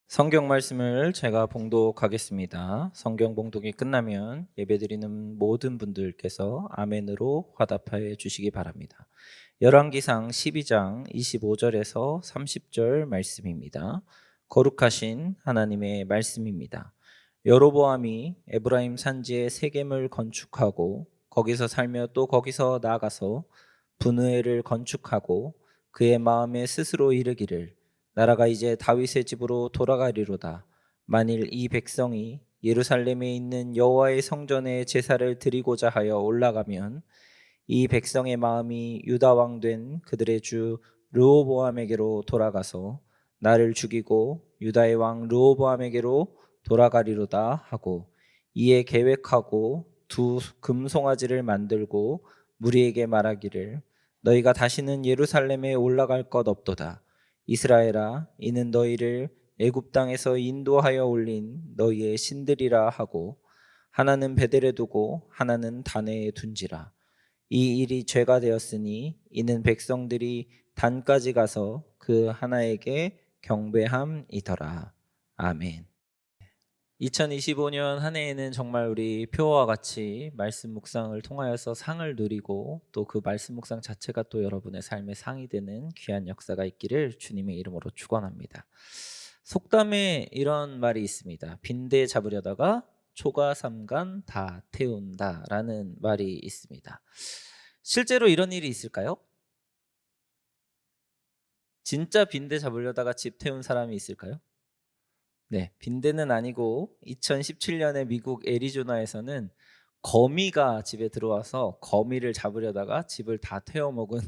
성경 말씀을 제가 봉독하겠습니다. 성경 봉독이 끝나면 예배드리는 모든 분들께서 아멘으로 화답하여 주시기 바랍니다. 열왕기상 12장 25절에서 30절 말씀입니다. 거룩하신 하나님의 말씀입니다. 여로보암이 에브라임 산지에 세겜을 건축하고 거기서 살며 또 거기서 나아가서 분우엘을 건축하고 그의 마음에 스스로 이르기를 나라가 이제 다윗의 집으로 돌아가리로다. 만일 이 백성이 예루살렘에 있는 여호와의 성전에 제사를 드리고자 하여 올라가면 이 백성의 마음이 유다 왕 된 그들의 주 르호보암에게로 돌아가서 나를 죽이고 유다의 왕 르호보암에게로 돌아가리로다 하고 이에 계획하고 두 금송아지를 만들고 무리에게 말하기를 너희가 다시는 예루살렘에 올라갈 것 없도다. 이스라엘아, 이는 너희를 애굽 땅에서 인도하여 올린 너희의 신들이라 하고 하나는 베델에 두고 하나는 다네에 둔지라. 이 일이 죄가 되었으니 이는 백성들이 단까지 가서 그 하나에게 경배함이더라. 아멘. 2025년 한 해에는 정말 우리 표와 같이 말씀 묵상을 통하여서 상을 누리고 또 그 말씀 묵상 자체가 또 여러분의 삶의 상이 되는 귀한 역사가 있기를 주님의 이름으로 축원합니다. 속담에 이런 말이 있습니다. 빈대 잡으려다가 초가 삼간 다 태운다라는 말이 있습니다. 실제로 이런 일이 있을까요? 진짜 빈대 잡으려다가 집 태운 사람이 있을까요? 네, 빈대는 아니고 2017년에 미국 애리조나에서는 거미가 집에 들어와서 거미를 잡으려다가 집을 다 태워 먹은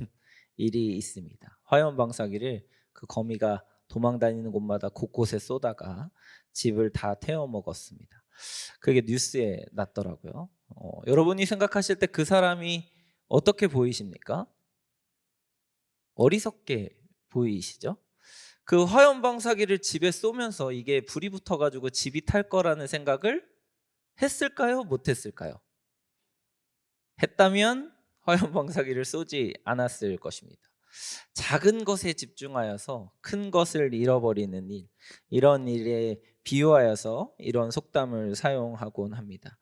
일이 있습니다. 화염 방사기를 그 거미가 도망 다니는 곳마다 곳곳에 쏘다가 집을 다 태워 먹었습니다. 그게 뉴스에 났더라고요. 여러분이 생각하실 때 그 사람이 어떻게 보이십니까? 어리석게 보이시죠? 그 화염 방사기를 집에 쏘면서 이게 불이 붙어 가지고 집이 탈 거라는 생각을 했을까요? 못 했을까요? 했다면 화염 방사기를 쏘지 않았을 것입니다. 작은 것에 집중하여서 큰 것을 잃어버리는 일, 이런 일에 비유하여서 이런 속담을 사용하곤 합니다.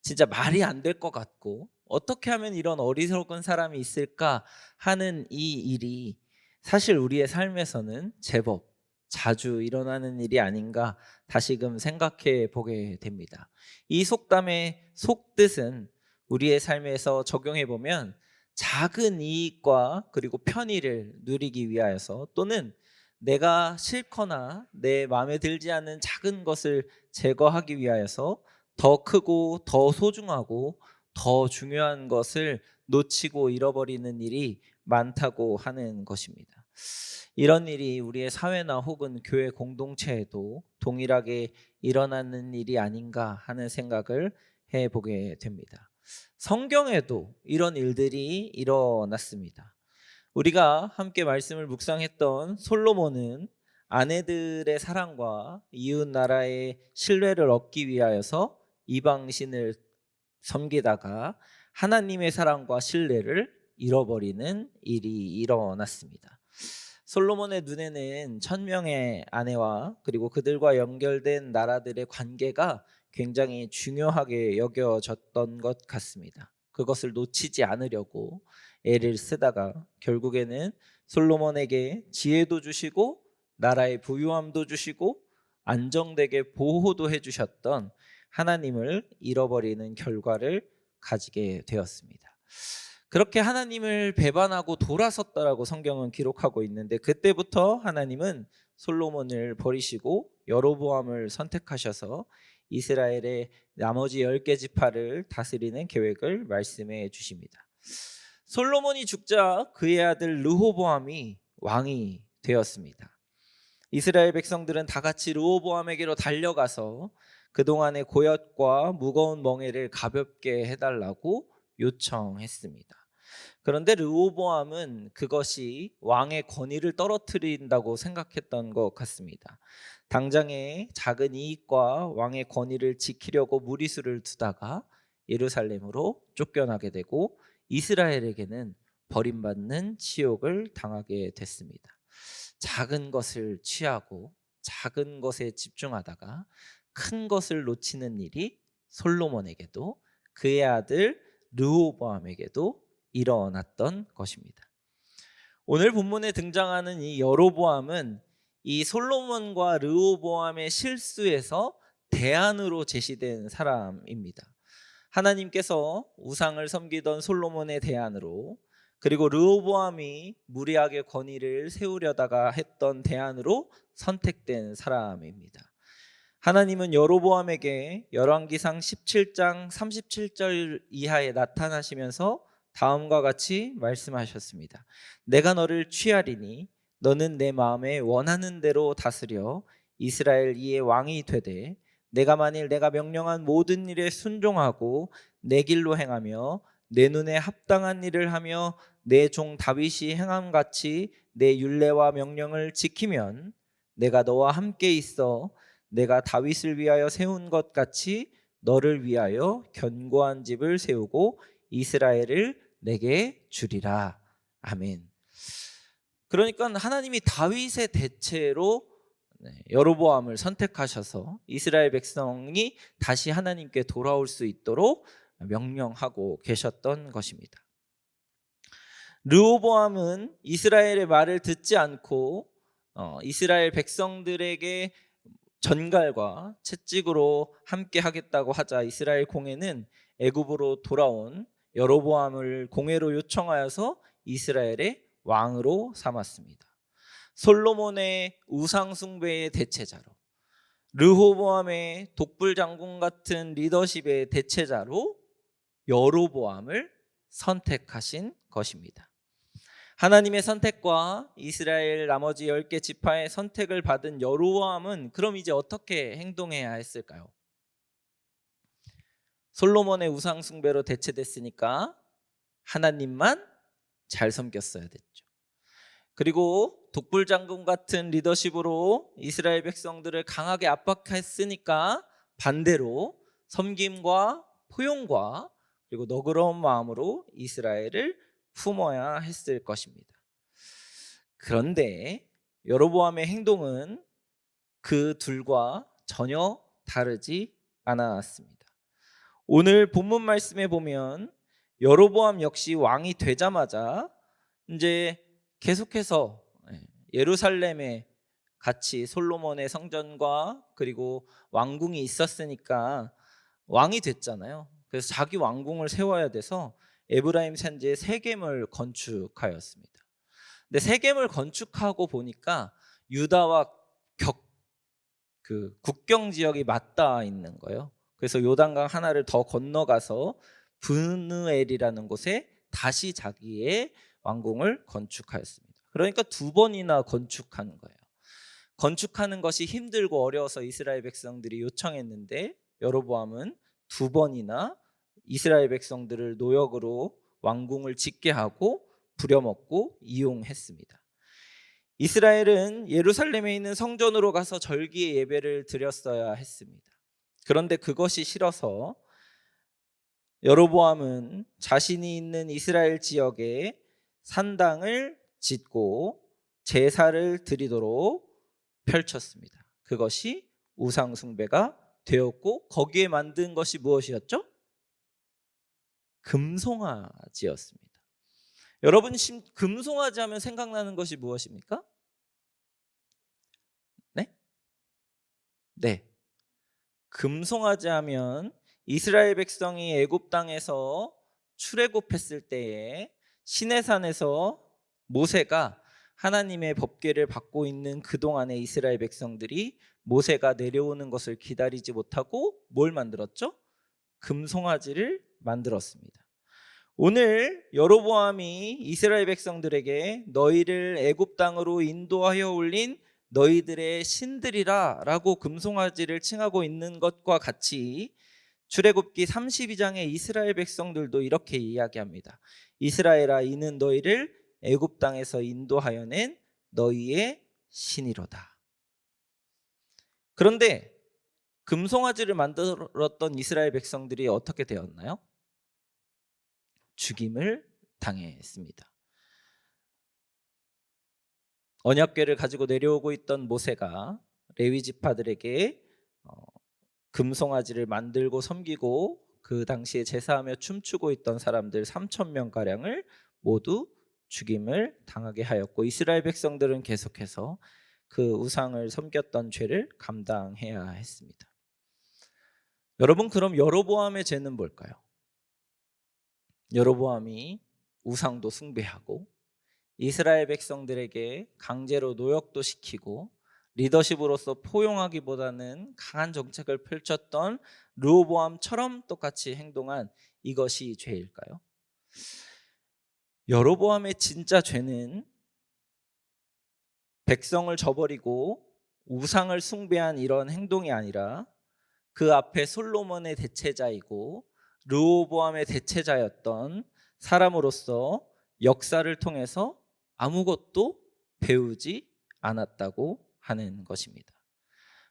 진짜 말이 안 될 것 같고 어떻게 하면 이런 어리석은 사람이 있을까 하는 이 일이 사실 우리의 삶에서는 제법 자주 일어나는 일이 아닌가 다시금 생각해 보게 됩니다. 이 속담의 속뜻은 우리의 삶에서 적용해 보면 작은 이익과 그리고 편의를 누리기 위하여서 또는 내가 싫거나 내 마음에 들지 않는 작은 것을 제거하기 위하여서 더 크고 더 소중하고 더 중요한 것을 놓치고 잃어버리는 일이 많다고 하는 것입니다. 이런 일이 우리의 사회나 혹은 교회 공동체에도 동일하게 일어나는 일이 아닌가 하는 생각을 해보게 됩니다. 성경에도 이런 일들이 일어났습니다. 우리가 함께 말씀을 묵상했던 솔로몬은 아내들의 사랑과 이웃 나라의 신뢰를 얻기 위하여서 이방 신을 섬기다가 하나님의 사랑과 신뢰를 잃어버리는 일이 일어났습니다. 솔로몬의 눈에는 1000명의 아내와 그리고 그들과 연결된 나라들의 관계가 굉장히 중요하게 여겨졌던 것 같습니다. 그것을 놓치지 않으려고 애를 쓰다가 결국에는 솔로몬에게 지혜도 주시고 나라의 부유함도 주시고 안정되게 보호도 해주셨던 하나님을 잃어버리는 결과를 가지게 되었습니다. 그렇게 하나님을 배반하고 돌아섰다라고 성경은 기록하고 있는데 그때부터 하나님은 솔로몬을 버리시고 여로보암을 선택하셔서 이스라엘의 나머지 10개 지파를 다스리는 계획을 말씀해 주십니다. 솔로몬이 죽자 그의 아들 르호보암이 왕이 되었습니다. 이스라엘 백성들은 다 같이 르호보암에게로 달려가서 그동안의 고엿과 무거운 멍에를 가볍게 해달라고 요청했습니다. 그런데 르호보암은 그것이 왕의 권위를 떨어뜨린다고 생각했던 것 같습니다. 당장의 작은 이익과 왕의 권위를 지키려고 무리수를 두다가 예루살렘으로 쫓겨나게 되고 이스라엘에게는 버림받는 치욕을 당하게 됐습니다. 작은 것을 취하고 작은 것에 집중하다가 큰 것을 놓치는 일이 솔로몬에게도 그의 아들 르호보암에게도 일어났던 것입니다. 오늘 본문에 등장하는 이 여로보암은 이 솔로몬과 르호보암의 실수에서 대안으로 제시된 사람입니다. 하나님께서 우상을 섬기던 솔로몬의 대안으로, 그리고 르호보암이 무리하게 권위를 세우려다가 했던 대안으로 선택된 사람입니다. 하나님은 여로보암에게 열왕기상 17장 37절 이하에 나타나시면서 다음과 같이 말씀하셨습니다. 내가 너를 취하리니 너는 내 마음에 원하는 대로 다스려 이스라엘 이의 왕이 되되, 내가 만일 내가 명령한 모든 일에 순종하고 내 길로 행하며 내 눈에 합당한 일을 하며 내 종 다윗이 행함같이 내 율례와 명령을 지키면 내가 너와 함께 있어 내가 다윗을 위하여 세운 것 같이 너를 위하여 견고한 집을 세우고 이스라엘을 내게 주리라. 아멘. 그러니까 하나님이 다윗의 대체로 여로보암을 선택하셔서 이스라엘 백성이 다시 하나님께 돌아올 수 있도록 명령하고 계셨던 것입니다. 르호보암은 이스라엘의 말을 듣지 않고 이스라엘 백성들에게 전갈과 채찍으로 함께 하겠다고 하자 이스라엘 공회는 애굽으로 돌아온 여로보암을 공회로 요청하여서 이스라엘의 왕으로 삼았습니다. 솔로몬의 우상 숭배의 대체자로, 르호보암의 독불 장군 같은 리더십의 대체자로 여로보암을 선택하신 것입니다. 하나님의 선택과 이스라엘 나머지 10개 지파의 선택을 받은 여로보암은 그럼 이제 어떻게 행동해야 했을까요? 솔로몬의 우상 숭배로 대체됐으니까 하나님만 잘 섬겼어야 됐죠. 그리고 독불 장군 같은 리더십으로 이스라엘 백성들을 강하게 압박했으니까 반대로 섬김과 포용과 그리고 너그러운 마음으로 이스라엘을 품어야 했을 것입니다. 그런데 여로보암의 행동은 그 둘과 전혀 다르지 않았습니다. 오늘 본문 말씀에 보면 여로보암 역시 왕이 되자마자 이제 계속해서 예루살렘에 같이 솔로몬의 성전과 그리고 왕궁이 있었으니까 왕이 됐잖아요. 그래서 자기 왕궁을 세워야 돼서 에브라임 산지에 세겜을 건축하였습니다. 근데 세겜을 건축하고 보니까 유다와 국경 지역이 맞닿아 있는 거예요. 그래서 요단강 하나를 더 건너가서 브느엘이라는 곳에 다시 자기의 왕궁을 건축하였습니다. 그러니까 2번이나 건축하는 거예요. 건축하는 것이 힘들고 어려워서 이스라엘 백성들이 요청했는데 여로보암은 2번이나 이스라엘 백성들을 노역으로 왕궁을 짓게 하고 부려먹고 이용했습니다. 이스라엘은 예루살렘에 있는 성전으로 가서 절기의 예배를 드렸어야 했습니다. 그런데 그것이 싫어서 여로보암은 자신이 있는 이스라엘 지역에 산당을 짓고 제사를 드리도록 펼쳤습니다. 그것이 우상 숭배가 되었고 거기에 만든 것이 무엇이었죠? 금송아지였습니다. 여러분, 금송아지 하면 생각나는 것이 무엇입니까? 네. 금송아지 하면 이스라엘 백성이 애굽 땅에서 출애굽했을 때에 시내산에서 모세가 하나님의 법궤를 받고 있는 그동안의 이스라엘 백성들이 모세가 내려오는 것을 기다리지 못하고 뭘 만들었죠? 금송아지를 만들었습니다. 오늘 여로보암이 이스라엘 백성들에게 너희를 애굽 땅으로 인도하여 올린 너희들의 신들이라 라고 금송아지를 칭하고 있는 것과 같이 출애굽기 32장의 이스라엘 백성들도 이렇게 이야기합니다. 이스라엘아, 이는 너희를 애굽 땅에서 인도하여 낸 너희의 신이로다. 그런데 금송아지를 만들었던 이스라엘 백성들이 어떻게 되었나요? 죽임을 당했습니다. 언약궤를 가지고 내려오고 있던 모세가 레위 지파들에게 금송아지를 만들고 섬기고 그 당시에 제사하며 춤추고 있던 사람들 3,000명 가량을 모두 죽임을 당하게 하였고, 이스라엘 백성들은 계속해서 그 우상을 섬겼던 죄를 감당해야 했습니다. 여러분, 그럼 여로보암의 죄는 뭘까요? 여로보암이 우상도 숭배하고 이스라엘 백성들에게 강제로 노역도 시키고 리더십으로서 포용하기보다는 강한 정책을 펼쳤던 르호보암처럼 똑같이 행동한 이것이 죄일까요? 여로보암의 진짜 죄는 백성을 저버리고 우상을 숭배한 이런 행동이 아니라 그 앞에 솔로몬의 대체자이고 르호보암의 대체자였던 사람으로서 역사를 통해서 아무것도 배우지 않았다고 하는 것입니다.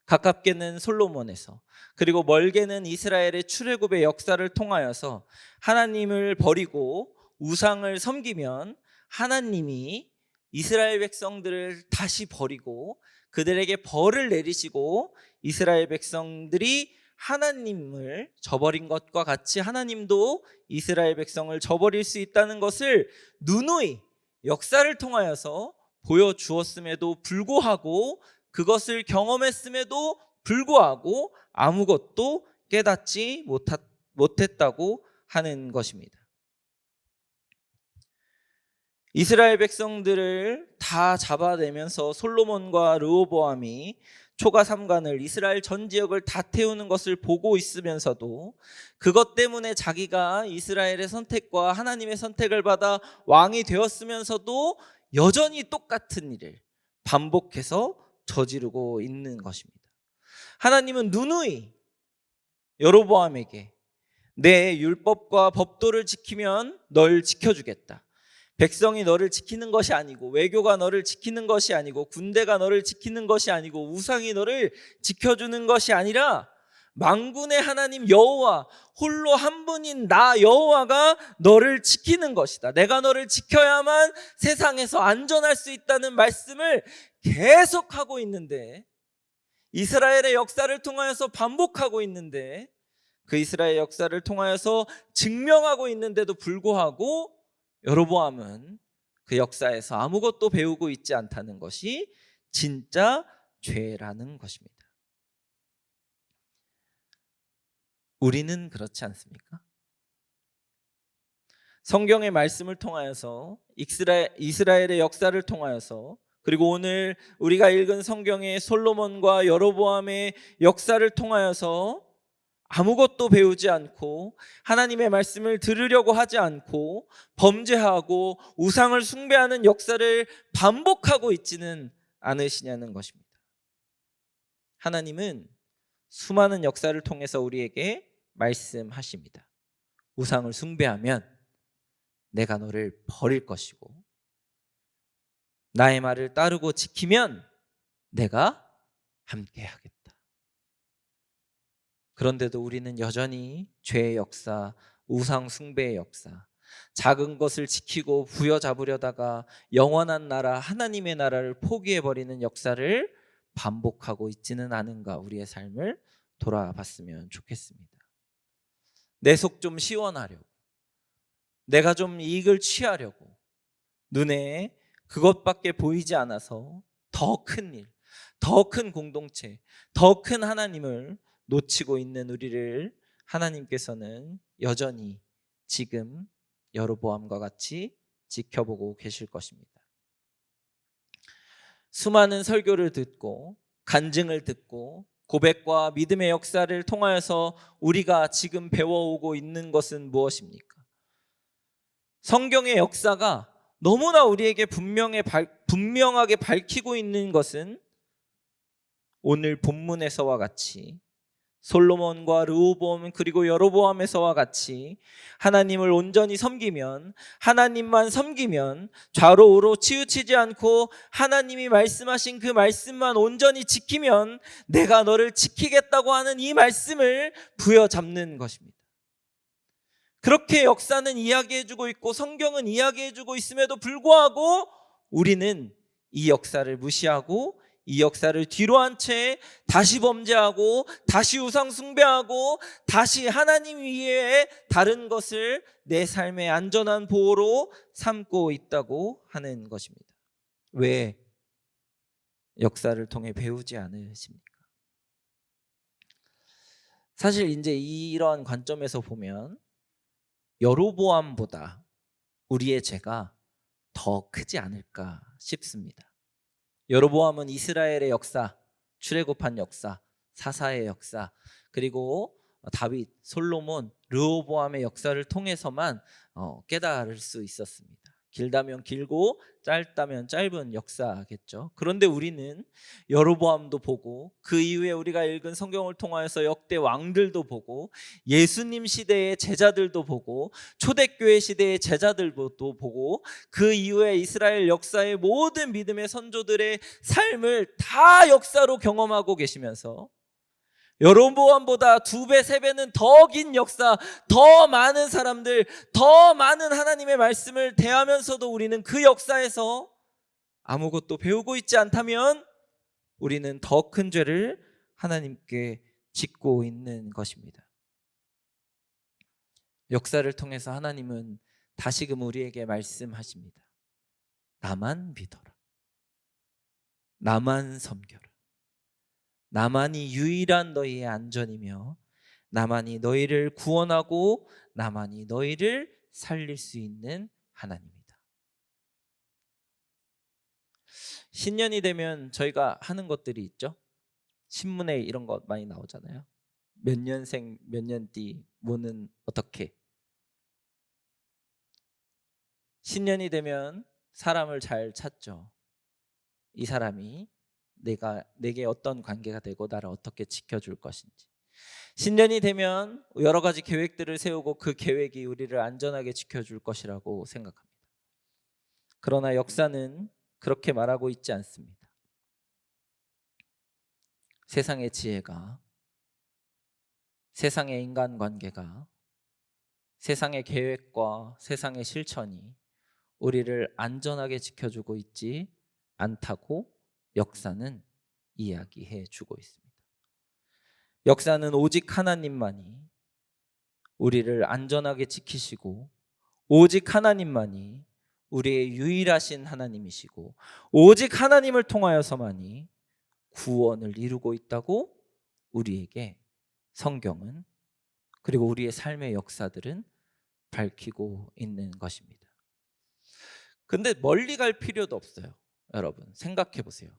가깝게는 솔로몬에서, 그리고 멀게는 이스라엘의 출애굽의 역사를 통하여서 하나님을 버리고 우상을 섬기면 하나님이 이스라엘 백성들을 다시 버리고 그들에게 벌을 내리시고 이스라엘 백성들이 하나님을 저버린 것과 같이 하나님도 이스라엘 백성을 저버릴 수 있다는 것을 누누이 역사를 통하여서 보여주었음에도 불구하고, 그것을 경험했음에도 불구하고 아무것도 깨닫지 못했다고 하는 것입니다. 이스라엘 백성들을 다 잡아내면서 솔로몬과 르호보암이 초가 삼간을 이스라엘 전 지역을 다 태우는 것을 보고 있으면서도 그것 때문에 자기가 이스라엘의 선택과 하나님의 선택을 받아 왕이 되었으면서도 여전히 똑같은 일을 반복해서 저지르고 있는 것입니다. 하나님은 누누이 여로보암에게 내 율법과 법도를 지키면 널 지켜주겠다. 백성이 너를 지키는 것이 아니고, 외교가 너를 지키는 것이 아니고, 군대가 너를 지키는 것이 아니고, 우상이 너를 지켜주는 것이 아니라 만군의 하나님 여호와, 홀로 한 분인 나 여호와가 너를 지키는 것이다. 내가 너를 지켜야만 세상에서 안전할 수 있다는 말씀을 계속하고 있는데, 이스라엘의 역사를 통하여서 반복하고 있는데, 그 이스라엘 역사를 통하여서 증명하고 있는데도 불구하고 여로보암은 그 역사에서 아무것도 배우고 있지 않다는 것이 진짜 죄라는 것입니다. 우리는 그렇지 않습니까? 성경의 말씀을 통하여서 이스라엘의 역사를 통하여서, 그리고 오늘 우리가 읽은 성경의 솔로몬과 여로보암의 역사를 통하여서 아무것도 배우지 않고 하나님의 말씀을 들으려고 하지 않고 범죄하고 우상을 숭배하는 역사를 반복하고 있지는 않으시냐는 것입니다. 하나님은 수많은 역사를 통해서 우리에게 말씀하십니다. 우상을 숭배하면 내가 너를 버릴 것이고, 나의 말을 따르고 지키면 내가 함께하겠다. 그런데도 우리는 여전히 죄의 역사, 우상 숭배의 역사, 작은 것을 지키고 부여잡으려다가 영원한 나라, 하나님의 나라를 포기해버리는 역사를 반복하고 있지는 않은가, 우리의 삶을 돌아봤으면 좋겠습니다. 내 속 좀 시원하려고, 내가 좀 이익을 취하려고 눈에 그것밖에 보이지 않아서 더 큰 일, 더 큰 공동체, 더 큰 하나님을 놓치고 있는 우리를 하나님께서는 여전히 지금 여로보암과 같이 지켜보고 계실 것입니다. 수많은 설교를 듣고 간증을 듣고 고백과 믿음의 역사를 통하여서 우리가 지금 배워오고 있는 것은 무엇입니까? 성경의 역사가 너무나 우리에게 분명하게 밝히고 있는 것은 오늘 본문에서와 같이 솔로몬과 르호보암 그리고 여로보암에서와 같이 하나님을 온전히 섬기면, 하나님만 섬기면, 좌로 우로 치우치지 않고 하나님이 말씀하신 그 말씀만 온전히 지키면 내가 너를 지키겠다고 하는 이 말씀을 부여잡는 것입니다. 그렇게 역사는 이야기해주고 있고 성경은 이야기해주고 있음에도 불구하고 우리는 이 역사를 무시하고 이 역사를 뒤로 한 채 다시 범죄하고 다시 우상 숭배하고 다시 하나님 이외에 다른 것을 내 삶의 안전한 보호로 삼고 있다고 하는 것입니다. 왜 역사를 통해 배우지 않으십니까? 사실 이제 이런 관점에서 보면 여로보암보다 우리의 죄가 더 크지 않을까 싶습니다. 여로보암은 이스라엘의 역사, 출애굽한 역사, 사사의 역사, 그리고 다윗, 솔로몬, 르호보암의 역사를 통해서만 깨달을 수 있었습니다. 길다면 길고 짧다면 짧은 역사겠죠. 그런데 우리는 여로보암도 보고 그 이후에 우리가 읽은 성경을 통하여서 역대 왕들도 보고 예수님 시대의 제자들도 보고 초대교회 시대의 제자들도 보고 그 이후에 이스라엘 역사의 모든 믿음의 선조들의 삶을 다 역사로 경험하고 계시면서 여로보암보다 2배, 3배는 더 긴 역사, 더 많은 사람들, 더 많은 하나님의 말씀을 대하면서도 우리는 그 역사에서 아무것도 배우고 있지 않다면 우리는 더 큰 죄를 하나님께 짓고 있는 것입니다. 역사를 통해서 하나님은 다시금 우리에게 말씀하십니다. 나만 믿어라. 나만 섬겨라. 나만이 유일한 너희의 안전이며 나만이 너희를 구원하고 나만이 너희를 살릴 수 있는 하나님이다. 신년이 되면 저희가 하는 것들이 있죠. 신문에 이런 것 많이 나오잖아요. 몇 년생 몇 년띠 뭐는 어떻게. 신년이 되면 사람을 잘 찾죠. 이 사람이 내게 어떤 관계가 되고 나를 어떻게 지켜줄 것인지. 신년이 되면 여러 가지 계획들을 세우고 그 계획이 우리를 안전하게 지켜줄 것이라고 생각합니다. 그러나 역사는 그렇게 말하고 있지 않습니다. 세상의 지혜가, 세상의 인간관계가, 세상의 계획과 세상의 실천이 우리를 안전하게 지켜주고 있지 않다고 역사는 이야기해 주고 있습니다. 역사는 오직 하나님만이 우리를 안전하게 지키시고 오직 하나님만이 우리의 유일하신 하나님이시고 오직 하나님을 통하여서만이 구원을 이루고 있다고 우리에게 성경은 그리고 우리의 삶의 역사들은 밝히고 있는 것입니다. 근데 멀리 갈 필요도 없어요. 여러분 생각해 보세요.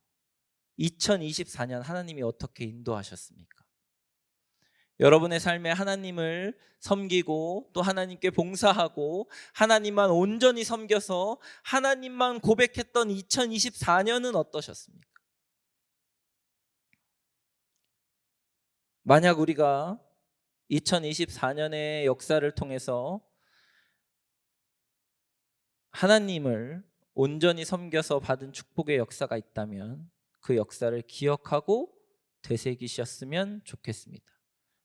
2024년 하나님이 어떻게 인도하셨습니까? 여러분의 삶에 하나님을 섬기고 또 하나님께 봉사하고 하나님만 온전히 섬겨서 하나님만 고백했던 2024년은 어떠셨습니까? 만약 우리가 2024년의 역사를 통해서 하나님을 온전히 섬겨서 받은 축복의 역사가 있다면 그 역사를 기억하고 되새기셨으면 좋겠습니다.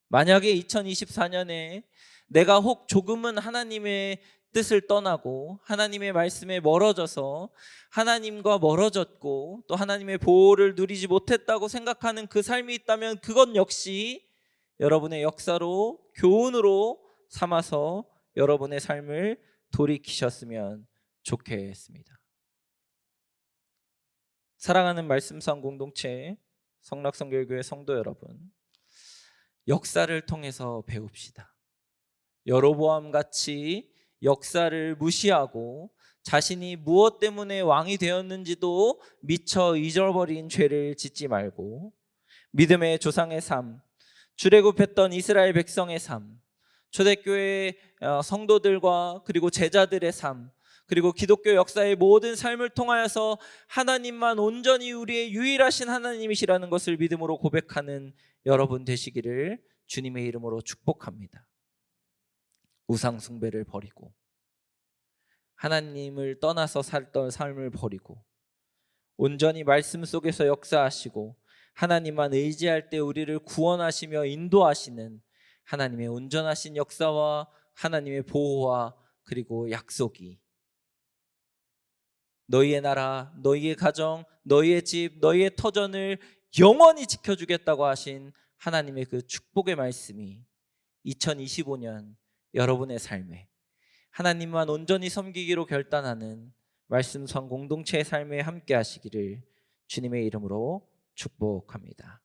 만약에 2024년에 내가 혹 조금은 하나님의 뜻을 떠나고 하나님의 말씀에 멀어져서 하나님과 멀어졌고 또 하나님의 보호를 누리지 못했다고 생각하는 그 삶이 있다면 그것 역시 여러분의 역사로 교훈으로 삼아서 여러분의 삶을 돌이키셨으면 좋겠습니다. 사랑하는 말씀상 공동체 성락성결교회 성도 여러분, 역사를 통해서 배웁시다. 여로보암 같이 역사를 무시하고 자신이 무엇 때문에 왕이 되었는지도 미처 잊어버린 죄를 짓지 말고 믿음의 조상의 삶, 출애굽했던 이스라엘 백성의 삶, 초대교회 성도들과 그리고 제자들의 삶, 그리고 기독교 역사의 모든 삶을 통하여서 하나님만 온전히 우리의 유일하신 하나님이시라는 것을 믿음으로 고백하는 여러분 되시기를 주님의 이름으로 축복합니다. 우상 숭배를 버리고 하나님을 떠나서 살던 삶을 버리고 온전히 말씀 속에서 역사하시고 하나님만 의지할 때 우리를 구원하시며 인도하시는 하나님의 온전하신 역사와 하나님의 보호와 그리고 약속이 너희의 나라, 너희의 가정, 너희의 집, 너희의 터전을 영원히 지켜주겠다고 하신 하나님의 그 축복의 말씀이 2025년 여러분의 삶에 하나님만 온전히 섬기기로 결단하는 말씀성 공동체의 삶에 함께 하시기를 주님의 이름으로 축복합니다.